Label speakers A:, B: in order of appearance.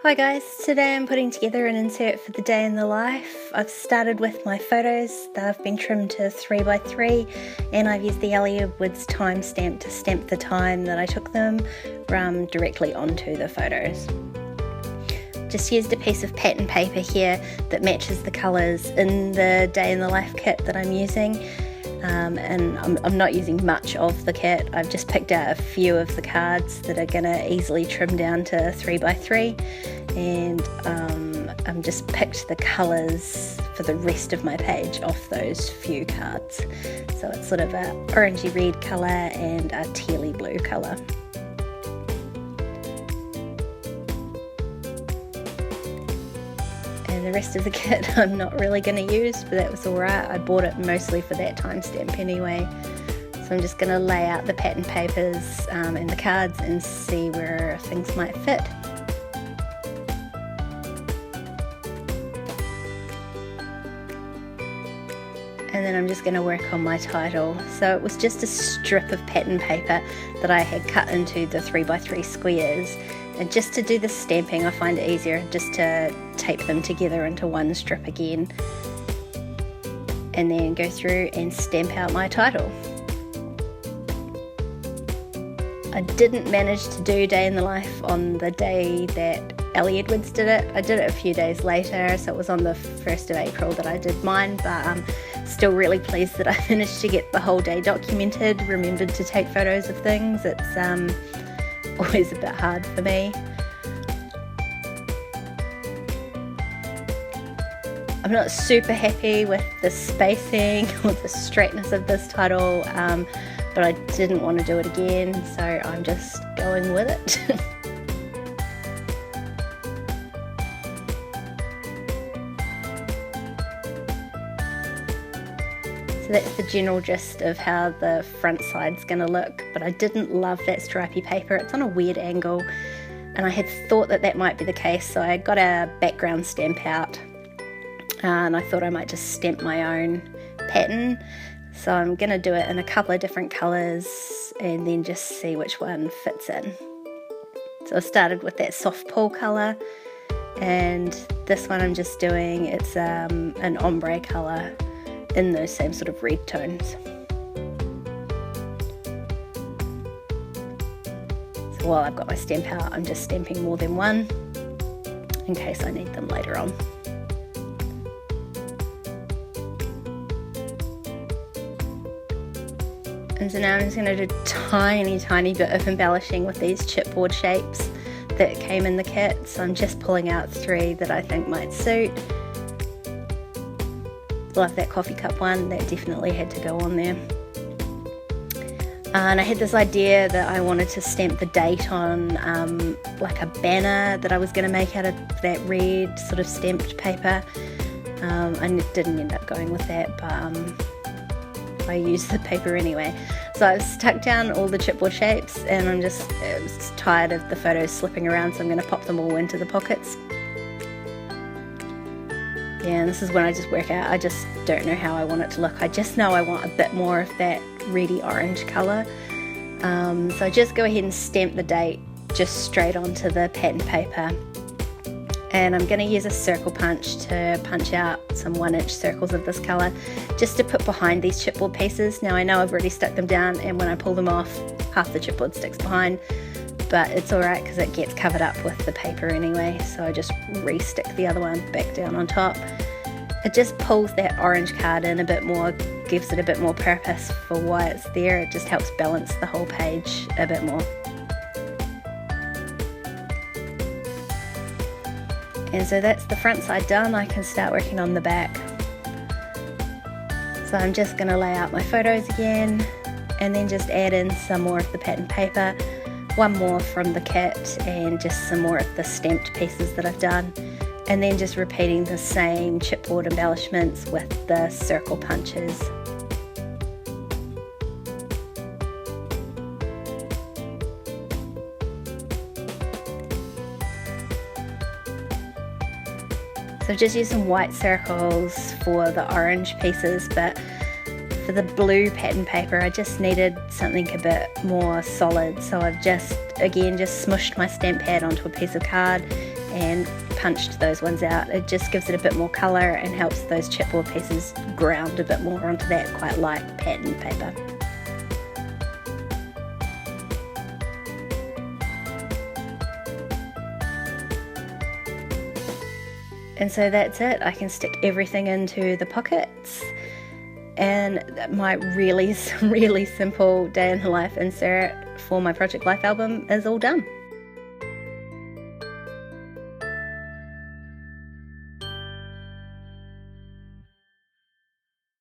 A: Hi guys, today I'm putting together an insert for the day in the life. I've started with my photos. They've been trimmed to 3x3 and I've used the Elliott Woods timestamp to stamp the time that I took them directly onto the photos. Just used a piece of pattern paper here that matches the colours in the day in the life kit that I'm using. And I'm not using much of the kit. I've just picked out a few of the cards that are going to easily trim down to 3x3, and I'm just picked the colours for the rest of my page off those few cards. So it's sort of a orangey red colour and a tealy blue colour. And the rest of the kit I'm not really going to use, but that was alright. I bought it mostly for that timestamp anyway. So I'm just going to lay out the pattern papers and the cards and see where things might fit. And then I'm just going to work on my title. So it was just a strip of pattern paper that I had cut into the 3x3 squares. And just to do the stamping, I find it easier just to tape them together into one strip again. And then go through and stamp out my title. I didn't manage to do Day in the Life on the day that Elliott Woods did it. I did it a few days later, so it was on the 1st of April that I did mine, but I'm still really pleased that I managed to get the whole day documented, remembered to take photos of things. It's always a bit hard for me. I'm not super happy with the spacing or the straightness of this title, but I didn't want to do it again, so I'm just going with it. So that's the general gist of how the front side's going to look, but I didn't love that stripy paper. It's on a weird angle, and I had thought that that might be the case, so I got a background stamp out, and I thought I might just stamp my own pattern. So I'm going to do it in a couple of different colours and then just see which one fits in. So I started with that soft pole colour, and this one I'm just doing, it's an ombre colour in those same sort of red tones. So while I've got my stamp out, I'm just stamping more than one in case I need them later on. And so now I'm just going to do a tiny bit of embellishing with these chipboard shapes that came in the kit. So I'm just pulling out 3 that I think might suit. Love that coffee cup one, that definitely had to go on there. And I had this idea that I wanted to stamp the date on like a banner that I was going to make out of that red sort of stamped paper. I didn't end up going with that, but I used the paper anyway. So I've stuck down all the chipboard shapes, and I was tired of the photos slipping around, so I'm going to pop them all into the pockets. Yeah, and this is when I just work out, I just don't know how I want it to look. I just know I want a bit more of that reddy orange colour. So I just go ahead and stamp the date just straight onto the pattern paper. And I'm going to use a circle punch to punch out some 1-inch circles of this colour, just to put behind these chipboard pieces. Now I know I've already stuck them down, and when I pull them off, half the chipboard sticks behind. But it's alright because it gets covered up with the paper anyway, so I just re-stick the other one back down on top. It just pulls that orange card in a bit more, gives it a bit more purpose for why it's there. It just helps balance the whole page a bit more. And so that's the front side done. I can start working on the back. So I'm just going to lay out my photos again, and then just add in some more of the pattern paper, one more from the kit, and just some more of the stamped pieces that I've done, and then just repeating the same chipboard embellishments with the circle punches. So I've just used some white circles for the orange pieces, but for the blue pattern paper I just needed something a bit more solid, so I've just smushed my stamp pad onto a piece of card and punched those ones out. It just gives it a bit more colour and helps those chipboard pieces ground a bit more onto that quite light pattern paper. And so that's it. I can stick everything into the pockets, and my really simple day in the life insert for my Project Life album is all done.